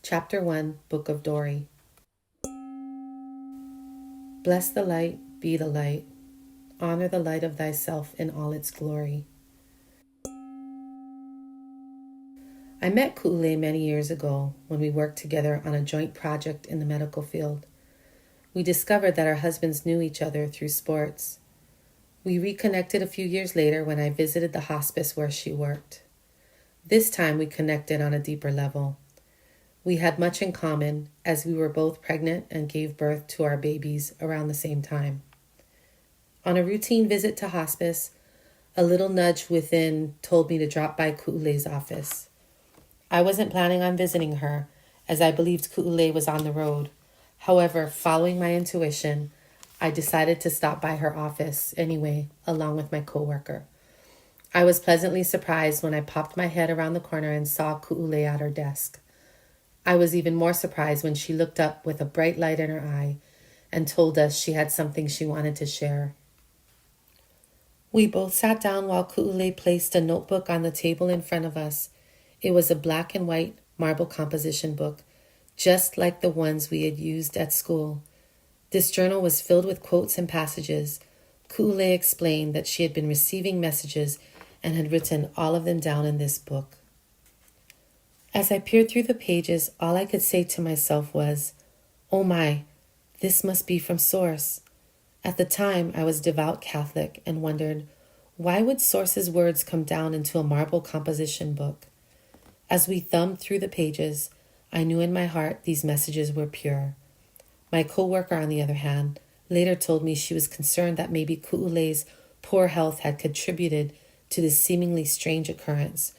Chapter 1, Book of Dori. Bless the light, be the light. Honor the light of thyself in all its glory. I met Ukulele many years ago when we worked together on a joint project in the medical field. We discovered that our husbands knew each other through sports. We reconnected a few years later when I visited the hospice where she worked. This time we connected on a deeper level. We had much in common as we were both pregnant and gave birth to our babies around the same time. On a routine visit to hospice, a little nudge within told me to drop by Ukulele's office. I wasn't planning on visiting her as I believed Ukulele was on the road. However, following my intuition, I decided to stop by her office anyway, along with my coworker. I was pleasantly surprised when I popped my head around the corner and saw Ukulele at her desk. I was even more surprised when she looked up with a bright light in her eye and told us she had something she wanted to share. We both sat down while Ukulele placed a notebook on the table in front of us. It was a black and white marble composition book, just like the ones we had used at school. This journal was filled with quotes and passages. Ukulele explained that she had been receiving messages and had written all of them down in this book. As I peered through the pages, all I could say to myself was, "Oh my, this must be from Source." At the time, I was devout Catholic and wondered, why would Source's words come down into a marble composition book? As we thumbed through the pages, I knew in my heart these messages were pure. My coworker, on the other hand, later told me she was concerned that maybe Ukulele's poor health had contributed to this seemingly strange occurrence.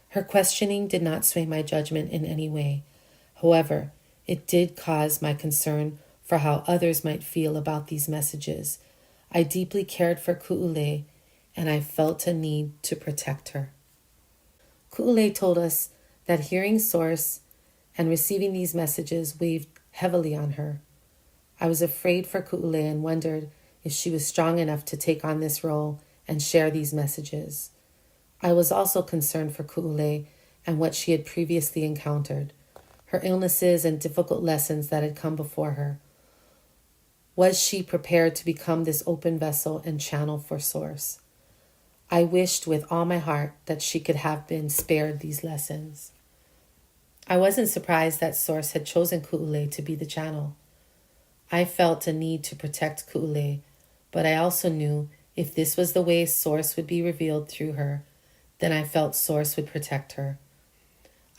Her questioning did not sway my judgment in any way. However, it did cause my concern for how others might feel about these messages. I deeply cared for Ukulele, and I felt a need to protect her. Ukulele told us that hearing Source and receiving these messages weighed heavily on her. I was afraid for Ukulele and wondered if she was strong enough to take on this role and share these messages. I was also concerned for Ukulele and what she had previously encountered, her illnesses and difficult lessons that had come before her. Was she prepared to become this open vessel and channel for Source? I wished with all my heart that she could have been spared these lessons. I wasn't surprised that Source had chosen Ukulele to be the channel. I felt a need to protect Ukulele, but I also knew if this was the way Source would be revealed through her, then I felt Source would protect her.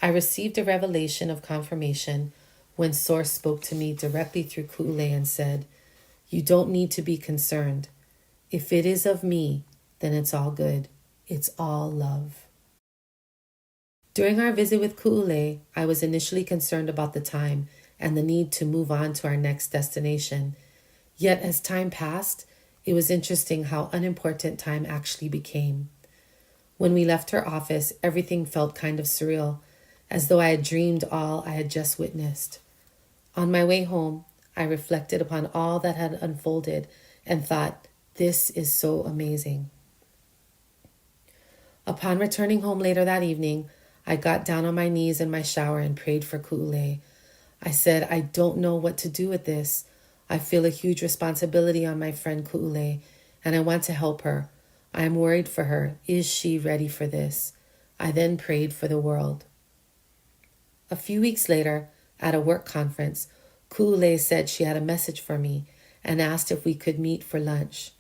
I received a revelation of confirmation when Source spoke to me directly through Ukulele and said, "You don't need to be concerned. If it is of me, then it's all good. It's all love." During our visit with Ukulele, I was initially concerned about the time and the need to move on to our next destination. Yet as time passed, it was interesting how unimportant time actually became. When we left her office, everything felt kind of surreal, as though I had dreamed all I had just witnessed. On my way home, I reflected upon all that had unfolded and thought, this is so amazing. Upon returning home later that evening, I got down on my knees in my shower and prayed for Ukulele. I said, "I don't know what to do with this. I feel a huge responsibility on my friend Ukulele, and I want to help her. I am worried for her. Is she ready for this?" I then prayed for the world. A few weeks later, at a work conference, Ukulele said she had a message for me and asked if we could meet for lunch.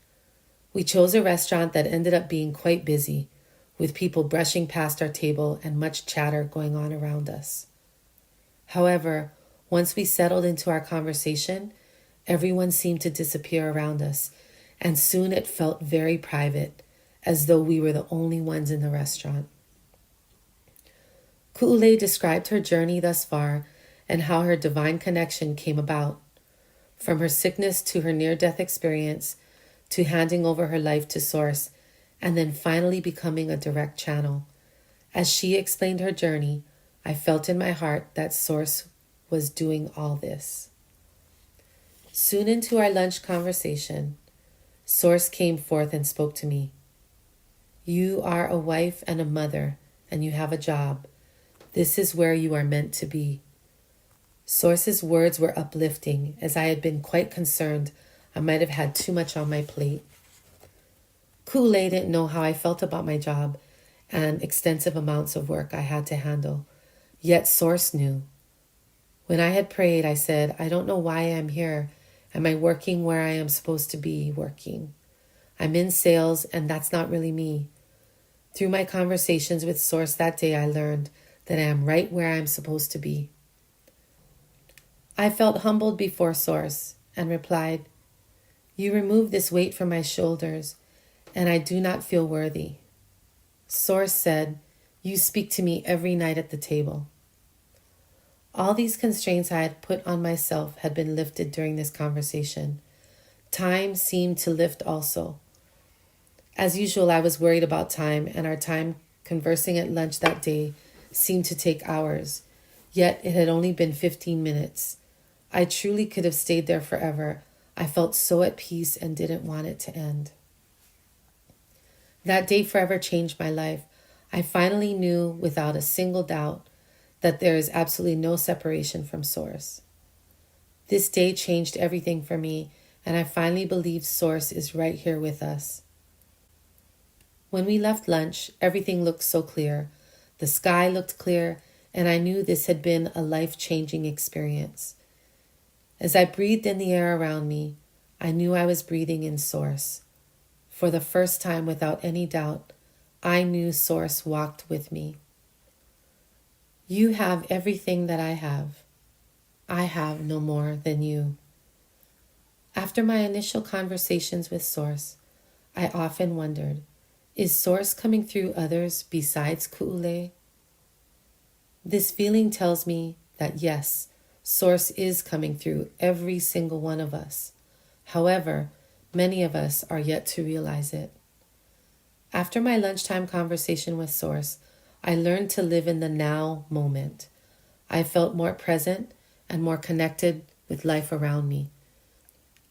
We chose a restaurant that ended up being quite busy, with people brushing past our table and much chatter going on around us. However, once we settled into our conversation, everyone seemed to disappear around us, and soon it felt very private, as though we were the only ones in the restaurant. Ukulele described her journey thus far and how her divine connection came about. From her sickness to her near-death experience, to handing over her life to Source, and then finally becoming a direct channel. As she explained her journey, I felt in my heart that Source was doing all this. Soon into our lunch conversation, Source came forth and spoke to me. "You are a wife and a mother, and you have a job. This is where you are meant to be. Source's words were uplifting, as I had been quite concerned I might have had too much on my plate. Ukulele didn't know how I felt about my job and extensive amounts of work I had to handle. Yet Source knew. When I had prayed, I said, I don't know why I'm here. Am I working where I am supposed to be working? I'm in sales, and that's not really me. Through my conversations with Source that day, I learned that I am right where I'm supposed to be. I felt humbled before Source and replied, You remove this weight from my shoulders, and I do not feel worthy. Source said, You speak to me every night at the table. All these constraints I had put on myself had been lifted during this conversation. Time seemed to lift also. As usual, I was worried about time, and our time conversing at lunch that day seemed to take hours, yet it had only been 15 minutes. I truly could have stayed there forever. I felt so at peace and didn't want it to end. That day forever changed my life. I finally knew without a single doubt that there is absolutely no separation from Source. This day changed everything for me, and I finally believe Source is right here with us. When we left lunch, everything looked so clear. The sky looked clear, and I knew this had been a life-changing experience. As I breathed in the air around me, I knew I was breathing in Source. For the first time, without any doubt, I knew Source walked with me. You have everything that I have. I have no more than you. After my initial conversations with Source, I often wondered, is Source coming through others besides Ukulele? This feeling tells me that yes, Source is coming through every single one of us. However, many of us are yet to realize it. After my lunchtime conversation with Source, I learned to live in the now moment. I felt more present and more connected with life around me.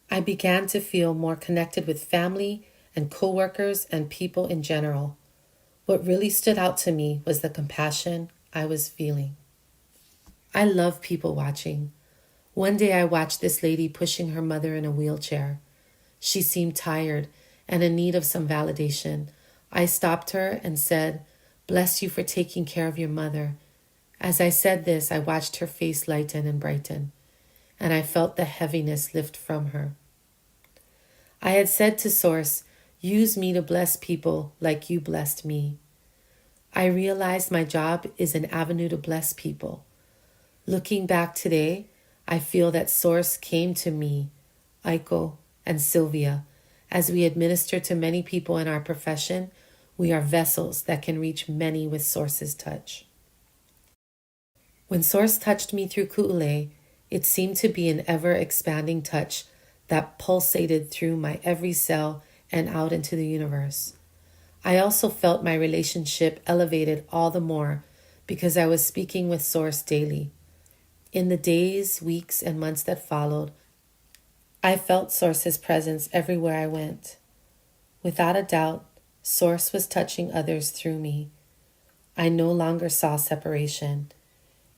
I began to feel more connected with family and coworkers and people in general. What really stood out to me was the compassion I was feeling. I love people watching. One day I watched this lady pushing her mother in a wheelchair. She seemed tired and in need of some validation. I stopped her and said, Bless you for taking care of your mother. As I said this, I watched her face lighten and brighten, and I felt the heaviness lift from her. I had said to Source, Use me to bless people like you blessed me. I realized my job is an avenue to bless people. Looking back today, I feel that Source came to me, Aiko, and Sylvia. As we administer to many people in our profession, we are vessels that can reach many with Source's touch. When Source touched me through Ukulele, it seemed to be an ever-expanding touch that pulsated through my every cell and out into the universe. I also felt my relationship elevated all the more because I was speaking with Source daily. In the days, weeks, and months that followed, I felt Source's presence everywhere I went. Without a doubt, Source was touching others through me. I no longer saw separation,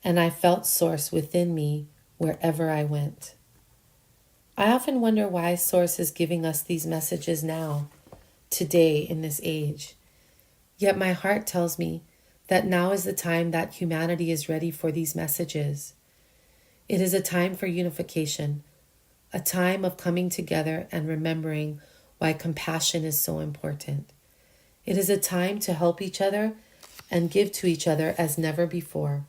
and I felt Source within me wherever I went. I often wonder why Source is giving us these messages now, today in this age. Yet my heart tells me that now is the time that humanity is ready for these messages. It is a time for unification, a time of coming together and remembering why compassion is so important. It is a time to help each other and give to each other as never before.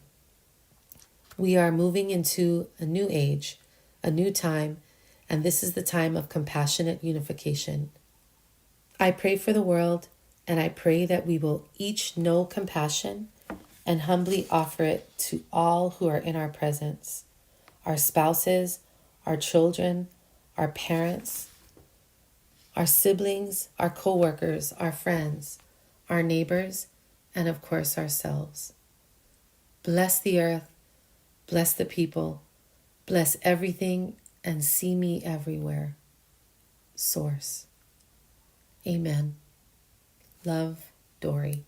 We are moving into a new age, a new time, and this is the time of compassionate unification. I pray for the world, and I pray that we will each know compassion and humbly offer it to all who are in our presence, our spouses, our children, our parents, our siblings, our co-workers, our friends, our neighbors, and of course ourselves. Bless the earth, bless the people, bless everything, and see me everywhere. Source. Amen. Love, Dori.